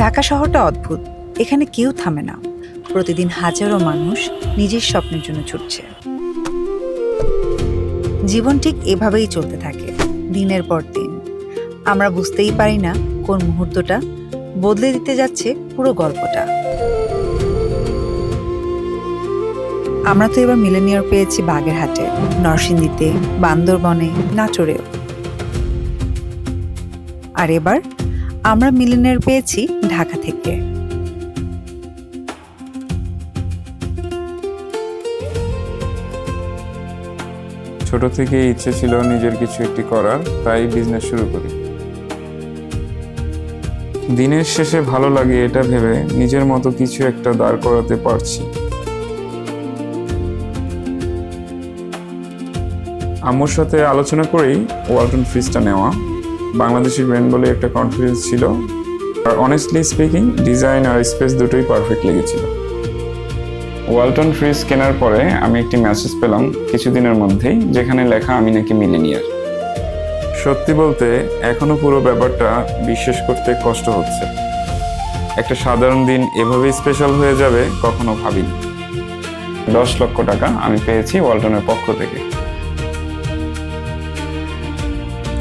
ঢাকা শহরটা অদ্ভুত। এখানে কেউ থামে না। প্রতিদিন হাজারো মানুষ নিজের স্বপ্নের জন্য ছুটছে। জীবন ঠিক এভাবেই চলতে থাকে, দিনের পর দিন। আমরা বুঝতেই পারি না কোন মুহূর্তটা বদলে দিতে যাচ্ছে পুরো গল্পটা। আমরা তো এবার মিলেনিয়ার পেয়েছি বাগেরহাটে, নরসিংদীতে, বান্দরবনে, নাটোরেও। আর এবার আমরা মিলেনিয়ার পেয়েছি ঢাকা থেকে। ছোট থেকে ইচ্ছে ছিল নিজের কিছু একটি করার, তাই বিজনেস শুরু করি। দিনের শেষে ভালো লাগে এটা ভেবে নিজের মতো কিছু একটা দাঁড় করাতে পারছি। আম্মুর সাথে আলোচনা করেই ওয়ালটন ফ্রিজটা নেওয়া। বাংলাদেশের ব্র্যান্ড বলে একটা কনফিডেন্স ছিল, আর অনেস্টলি স্পিকিং ডিজাইন আর স্পেস দুটোই পারফেক্ট লেগেছিল। ওয়ালটন ফ্রিজ কেনার পরে আমি একটি মেসেজ পেলাম কিছুদিনের মধ্যেই, যেখানে লেখা আমি নাকি মিলেনিয়ার। সত্যি বলতে এখনো পুরো ব্যাপারটা বিশ্বাস করতে কষ্ট হচ্ছে। একটা সাধারণ দিন এভাবেই স্পেশাল হয়ে যাবে কখনো ভাবিনি। 10 লক্ষ টাকা আমি পেয়েছি ওয়ালটনের পক্ষ থেকে।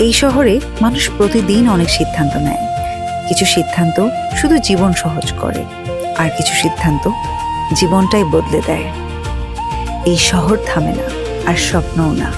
এই শহরে মানুষ প্রতিদিন অনেক সিদ্ধান্ত নেয়। কিছু সিদ্ধান্ত শুধু জীবন সহজ করে, আর কিছু সিদ্ধান্ত জীবনটাই বদলে দেয়। এই শহর থামে না, আর স্বপ্নও না।